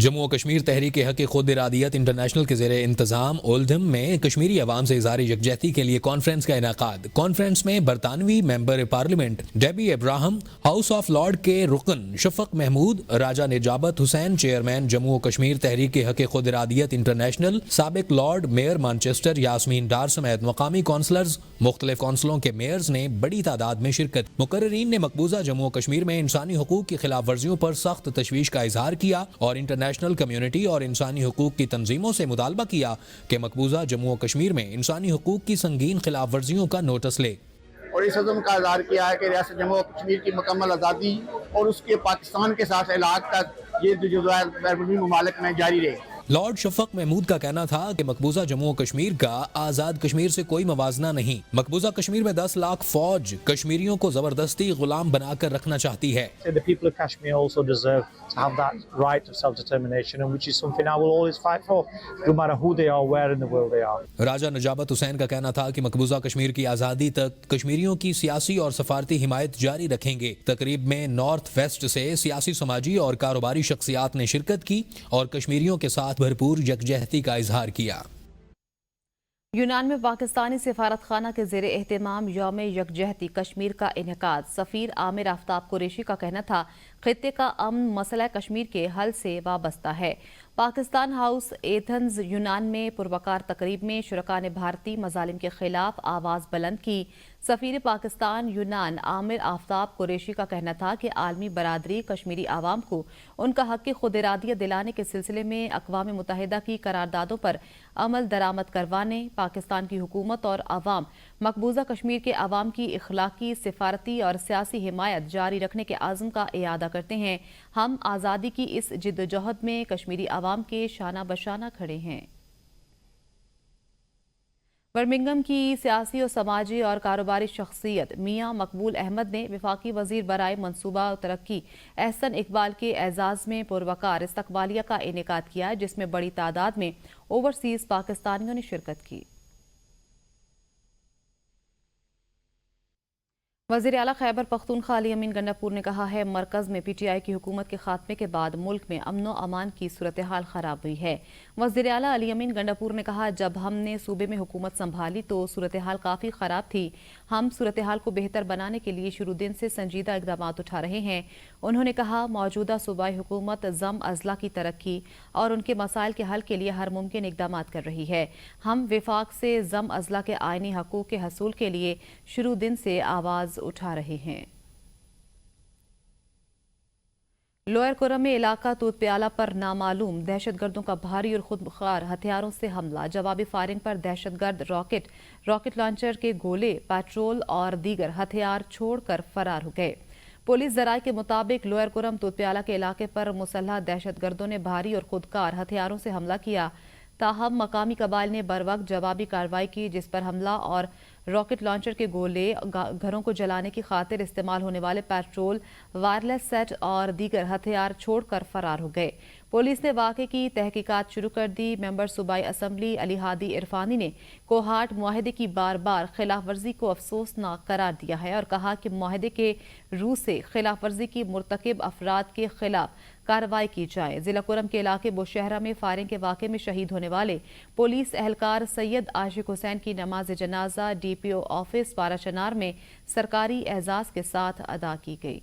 جموں و کشمیر تحریک حق خود ارادیت انٹرنیشنل کے زیر انتظام اولدھم میں کشمیری عوام سے اظہار یکجہتی کے لیے کانفرنس کا انعقاد۔ کانفرنس میں برطانوی member parliament Debbie Abraham, House of Lord کے رکن شفق محمود، راجہ نجابت حسین چیئرمین جموں و کشمیر تحریک حق خود ارادیت انٹرنیشنل، سابق lord mayor Manchester Yasmin Dar سمیت مقامی کونسلرز، مختلف کونسلوں کے میئرز نے بڑی تعداد میں شرکت۔ مقررین نے مقبوضہ جموں و کشمیر میں انسانی حقوق کی خلاف ورزیوں پر سخت تشویش کا اظہار کیا اور انٹرنیشنل کمیونٹی اور انسانی حقوق کی تنظیموں سے مطالبہ کیا کہ مقبوضہ جموں و کشمیر میں انسانی حقوق کی سنگین خلاف ورزیوں کا نوٹس لے۔ اور اس عزم کا اظہار کیا ہے کہ ریاست جموں و کشمیر کی مکمل آزادی اور اس کے پاکستان کے ساتھ علاقہ تک یہ جدوجہد بیرونی ممالک میں جاری رہے۔ لارڈ شفق محمود کا کہنا تھا کہ مقبوضہ جموں و کشمیر کا آزاد کشمیر سے کوئی موازنہ نہیں۔ مقبوضہ کشمیر میں 10 لاکھ فوج کشمیریوں کو زبردستی غلام بنا کر رکھنا چاہتی ہے۔ The people of Kashmir also deserve to have that right of self-determination, and which is something I will always fight for, no matter who they are, where in the world they are. راجہ نجابت حسین کا کہنا تھا کہ مقبوضہ کشمیر کی آزادی تک کشمیریوں کی سیاسی اور سفارتی حمایت جاری رکھیں گے۔ تقریب میں نارتھ ویسٹ سے سیاسی، سماجی اور کاروباری شخصیات نے شرکت کی اور کشمیریوں کے ساتھ بھرپور یکجہتی کا اظہار کیا۔ یونان میں پاکستانی سفارت خانہ کے زیر اہتمام یوم یکجہتی کشمیر کا انعقاد۔ سفیر عامر آفتاب قریشی کا کہنا تھا خطے کا امن مسئلہ کشمیر کے حل سے وابستہ ہے۔ پاکستان ہاؤس ایتھنز یونان میں پروقار تقریب میں شرکاء نے بھارتی مظالم کے خلاف آواز بلند کی۔ سفیر پاکستان یونان عامر آفتاب قریشی کا کہنا تھا کہ عالمی برادری کشمیری عوام کو ان کا حق خود ارادیت دلانے کے سلسلے میں اقوام متحدہ کی قراردادوں پر عمل درآمد کروانے، پاکستان کی حکومت اور عوام مقبوضہ کشمیر کے عوام کی اخلاقی، سفارتی اور سیاسی حمایت جاری رکھنے کے عزم کا اعادہ کرتے ہیں۔ ہم آزادی کی اس جدوجہد میں کشمیری عوام کے شانہ بشانہ کھڑے ہیں۔ برمنگھم کی سیاسی و سماجی اور کاروباری شخصیت میاں مقبول احمد نے وفاقی وزیر برائے منصوبہ ترقی احسن اقبال کے اعزاز میں پروقار استقبالیہ کا انعقاد کیا، جس میں بڑی تعداد میں اوورسیز پاکستانیوں نے شرکت کی۔ وزیر اعلیٰ خیبر پختونخوا علی امین گنڈاپور نے کہا ہے مرکز میں پی ٹی آئی کی حکومت کے خاتمے کے بعد ملک میں امن و امان کی صورتحال خراب ہوئی ہے۔ وزیر اعلیٰ علی امین گنڈاپور نے کہا جب ہم نے صوبے میں حکومت سنبھالی تو صورتحال کافی خراب تھی۔ ہم صورتحال کو بہتر بنانے کے لیے شروع دن سے سنجیدہ اقدامات اٹھا رہے ہیں۔ انہوں نے کہا موجودہ صوبائی حکومت ضم اضلاع کی ترقی اور ان کے مسائل کے حل کے لیے ہر ممکن اقدامات کر رہی ہے۔ ہم وفاق سے ضم اضلاع کے آئینی حقوق کے حصول کے لیے شروع دن سے آواز اٹھا رہے ہیں۔ لوئر کرم میں علاقہ توت پیالہ پر نامعلوم دہشت گردوں کا بھاری اور خودکار ہتھیاروں سے حملہ، جوابی فائرنگ پر دہشت گرد راکٹ لانچر کے گولے، پیٹرول اور دیگر ہتھیار چھوڑ کر فرار ہو گئے۔ پولیس ذرائع کے مطابق لوئر کرم توت پیالہ کے علاقے پر مسلح دہشت گردوں نے بھاری اور خودکار ہتھیاروں سے حملہ کیا، تاہم مقامی قبائل نے بروقت جوابی کارروائی کی، جس پر حملہ اور راکٹ لانچر کے گولے، گھروں کو جلانے کی خاطر استعمال ہونے والے پیٹرول، وائرلیس سیٹ اور دیگر ہتھیار چھوڑ کر فرار ہو گئے۔ پولیس نے واقعے کی تحقیقات شروع کر دی۔ ممبر صوبائی اسمبلی علی ہادی عرفانی نے کوہاٹ معاہدے کی بار بار خلاف ورزی کو افسوسناک قرار دیا ہے اور کہا کہ معاہدے کے روح سے خلاف ورزی کی مرتکب افراد کے خلاف کارروائی کی جائے۔ ضلع کرم کے علاقے بوشہرہ میں فائرنگ کے واقعے میں شہید ہونے والے پولیس اہلکار سید عاشق حسین کی نماز جنازہ ڈی پی او آفس پارا چنار میں سرکاری اعزاز کے ساتھ ادا کی گئی۔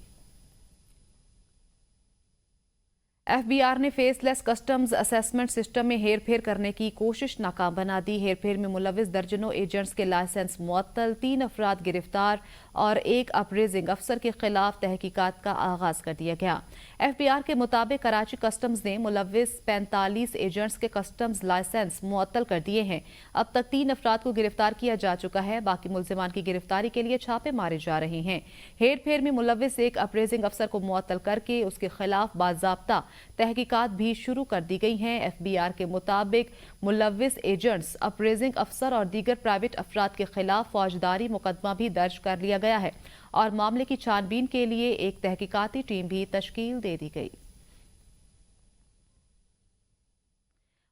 ایف بی آر نے فیس لیس کسٹمز اسیسمنٹ سسٹم میں ہیر پھیر کرنے کی کوشش ناکام بنا دی۔ ہیر پھیر میں ملوث درجنوں ایجنٹس کے لائسنس معطل، 3 افراد گرفتار اور 1 اپریزنگ افسر کے خلاف تحقیقات کا آغاز کر دیا گیا۔ ایف بی آر کے مطابق کراچی کسٹمز نے ملوث 45 ایجنٹس کے کسٹمز لائسنس معطل کر دیے ہیں۔ اب تک 3 افراد کو گرفتار کیا جا چکا ہے، باقی ملزمان کی گرفتاری کے لیے چھاپے مارے جا رہے ہیں۔ ہیر پھیر میں ملوث 1 اپریزنگ افسر کو معطل کر کے اس کے خلاف باضابطہ تحقیقات بھی شروع کر دی گئی ہیں۔ ایف بی آر کے مطابق ملوث ایجنٹس، اپریزنگ افسر اور دیگر پرائیویٹ افراد کے خلاف فوجداری مقدمہ بھی درج کر لیا گیا ہے اور معاملے کی چھان بین کے لیے ایک تحقیقاتی ٹیم بھی تشکیل دے دی گئی۔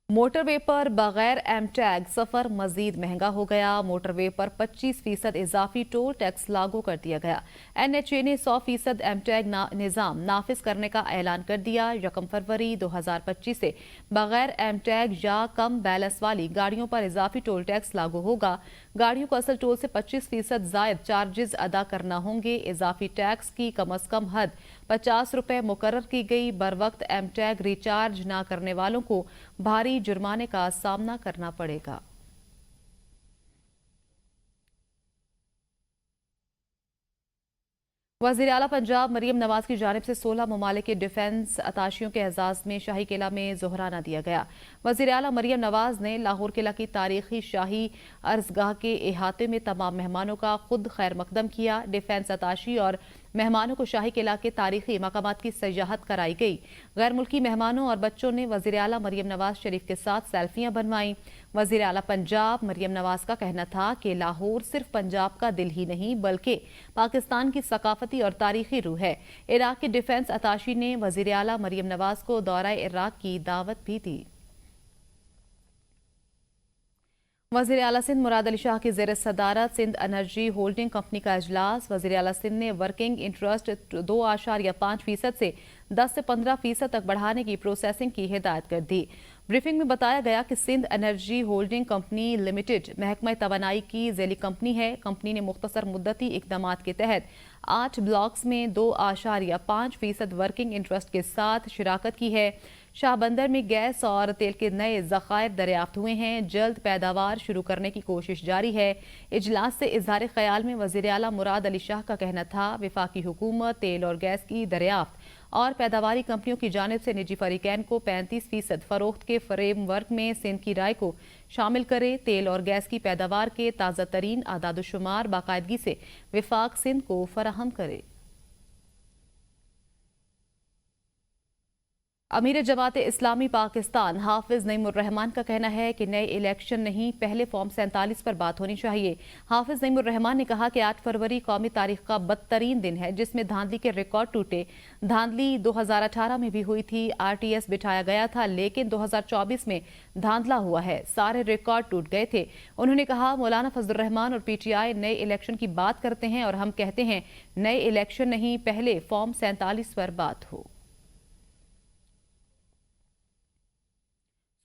موٹر وے پر بغیر ایم ٹیگ سفر مزید مہنگا ہو گیا۔ موٹر وے پر 25% اضافی ٹول ٹیکس لاگو کر دیا گیا۔ NHA نے 100% ایم ٹیگ نظام نافذ کرنے کا اعلان کر دیا۔ 1 فروری 2025 سے بغیر ایم ٹیگ یا کم بیلنس والی گاڑیوں پر اضافی ٹول ٹیکس لاگو ہوگا۔ گاڑیوں کو اصل ٹول سے 25% زائد چارجز ادا کرنا ہوں گے۔ اضافی ٹیکس کی کم از کم حد 50 روپے مقرر کی گئی۔ بروقت ایم ٹیگ ریچارج نہ کرنے والوں کو بھاری جرمانے کا سامنا کرنا پڑے گا۔ وزیر اعلیٰ پنجاب مریم نواز کی جانب سے 16 ممالک کے ڈیفنس اتاشیوں کے اعزاز میں شاہی قلعہ میں ظہرانہ دیا گیا۔ وزیر اعلیٰ مریم نواز نے لاہور قلعہ کی تاریخی شاہی عرضگاہ کے احاطے میں تمام مہمانوں کا خود خیر مقدم کیا۔ ڈیفنس اتاشی اور مہمانوں کو شاہی قلعہ کے تاریخی مقامات کی سیاحت کرائی گئی۔ غیر ملکی مہمانوں اور بچوں نے وزیر اعلیٰ مریم نواز شریف کے ساتھ سیلفیاں بنوائیں۔ وزیر اعلیٰ پنجاب مریم نواز کا کہنا تھا کہ لاہور صرف پنجاب کا دل ہی نہیں بلکہ پاکستان کی ثقافتی اور تاریخی روح ہے۔ عراق کے ڈیفنس اتاشی نے وزیر اعلیٰ مریم نواز کو دورہ عراق کی دعوت بھی دی۔ وزیر اعلیٰ سندھ مراد علی شاہ کی زیر صدارت سندھ انرجی ہولڈنگ کمپنی کا اجلاس۔ وزیر اعلیٰ سندھ نے ورکنگ انٹرسٹ 2.5% سے 10 سے 15% تک بڑھانے کی پروسیسنگ کی ہدایت کر دی۔ بریفنگ میں بتایا گیا کہ Sindh energy holding company limited محکمہ توانائی کی ذیلی کمپنی ہے۔ کمپنی نے مختصر مدتی اقدامات کے تحت 8 بلاکس میں 2.5% ورکنگ انٹرسٹ کے ساتھ شراکت کی ہے۔ شاہ بندر میں گیس اور تیل کے نئے ذخائر دریافت ہوئے ہیں۔ جلد پیداوار شروع کرنے کی کوشش جاری ہے۔ اجلاس سے اظہار خیال میں وزیر اعلیٰ مراد علی شاہ کا کہنا تھا وفاقی حکومت تیل اور گیس کی دریافت اور پیداواری کمپنیوں کی جانب سے نجی فریقین کو 35% فروخت کے فریم ورک میں سندھ کی رائے کو شامل کرے۔ تیل اور گیس کی پیداوار کے تازہ ترین اعداد و شمار باقاعدگی سے وفاق سندھ کو فراہم کرے۔ امیر جماعت اسلامی پاکستان حافظ نعیم الرحمان کا کہنا ہے کہ نئے الیکشن نہیں پہلے فارم 47 پر بات ہونی چاہیے۔ حافظ نعیم الرحمان نے کہا کہ 8 فروری قومی تاریخ کا بدترین دن ہے جس میں دھاندلی کے ریکارڈ ٹوٹے۔ دھاندلی 2018 میں بھی ہوئی تھی، RTS بٹھایا گیا تھا لیکن 2024 میں دھاندلا ہوا ہے، سارے ریکارڈ ٹوٹ گئے تھے۔ انہوں نے کہا مولانا فضل الرحمان اور PTI نئے الیکشن کی بات کرتے ہیں اور ہم کہتے ہیں نئے الیکشن نہیں پہلے فارم 47 پر بات ہو۔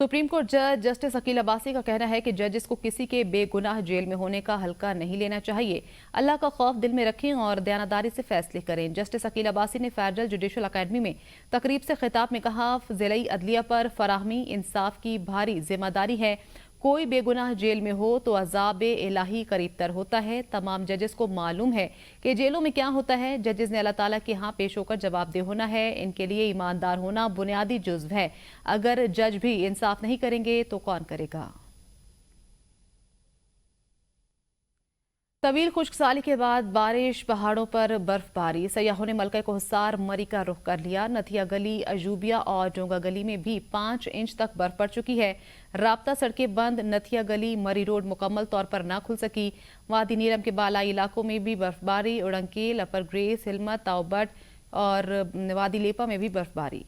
سپریم کورٹ جج جسٹس عقیل عباسی کا کہنا ہے کہ ججز کو کسی کے بے گناہ جیل میں ہونے کا ہلکا نہیں لینا چاہیے۔ اللہ کا خوف دل میں رکھیں اور دیانتداری سے فیصلے کریں۔ جسٹس عقیل عباسی نے فیڈرل جوڈیشل اکیڈمی میں تقریب سے خطاب میں کہا ضلعی عدلیہ پر فراہمی انصاف کی بھاری ذمہ داری ہے۔ کوئی بے گناہ جیل میں ہو تو عذاب الہی قریب تر ہوتا ہے۔ تمام ججز کو معلوم ہے کہ جیلوں میں کیا ہوتا ہے۔ ججز نے اللہ تعالیٰ کے ہاں پیش ہو کر جواب دہ ہونا ہے۔ ان کے لیے ایماندار ہونا بنیادی جزو ہے۔ اگر جج بھی انصاف نہیں کریں گے تو کون کرے گا؟ طویل خشک سالی کے بعد بارش، پہاڑوں پر برف باری، سیاحوں نے ملکہ کوہسار مری کا رخ کر لیا۔ نتھیا گلی، ایوبیہ اور ڈونگا گلی میں بھی 5 انچ تک برف پڑ چکی ہے۔ رابطہ سڑکیں بند، نتھیا گلی مری روڈ مکمل طور پر نہ کھل سکی۔ وادی نیلم کے بالائی علاقوں میں بھی برف باری، اڑنکیل، اپر گریس، ہلمت، تاؤبٹ اور وادی لیپا میں بھی برف باری۔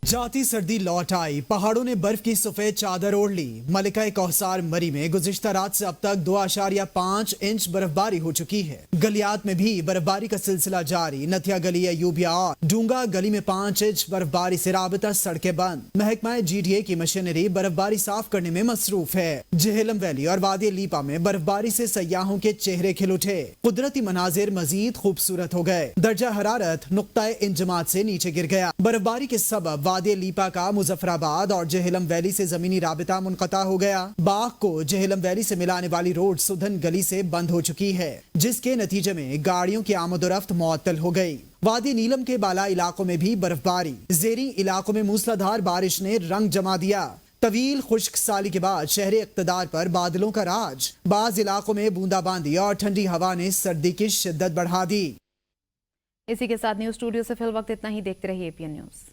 جاتی سردی لوٹ آئی، پہاڑوں نے برف کی سفید چادر اوڑھ لی۔ ملکہ کوہسار مری میں گزشتہ رات سے اب تک 2.5 انچ برف باری ہو چکی ہے۔ گلیات میں بھی برف باری کا سلسلہ جاری۔ نتھیا گلی، ایوبیہ اور ڈونگا گلی میں 5 انچ برف باری سے رابطہ سڑکیں بند۔ محکمہ GDA کی مشینری برف باری صاف کرنے میں مصروف ہے۔ جہلم ویلی اور وادی لیپا میں برف باری سے سیاحوں کے چہرے کھل اٹھے، قدرتی مناظر مزید خوبصورت ہو گئے۔ درجہ حرارت نقطہ انجماد سے نیچے گر گیا۔ برف باری کے سبب وادی لیپا کا مظفر آباد اور جہلم ویلی سے زمینی رابطہ منقطع ہو گیا۔ باغ کو جہلم ویلی سے ملانے والی روڈ سدھن گلی سے بند ہو چکی ہے جس کے نتیجے میں گاڑیوں کی آمد و رفت معطل ہو گئی۔ وادی نیلم کے بالائی علاقوں میں بھی برف باری، زیریں علاقوں میں موسلادھار بارش نے رنگ جما دیا۔ طویل خشک سالی کے بعد شہر اقتدار پر بادلوں کا راج، بعض علاقوں میں بوندا باندی اور ٹھنڈی ہوا نے سردی کی شدت بڑھا دی۔ اسی کے ساتھ نیوز اسٹوڈیو سے فی الوقت اتنا ہی، دیکھتے رہیے APN نیوز۔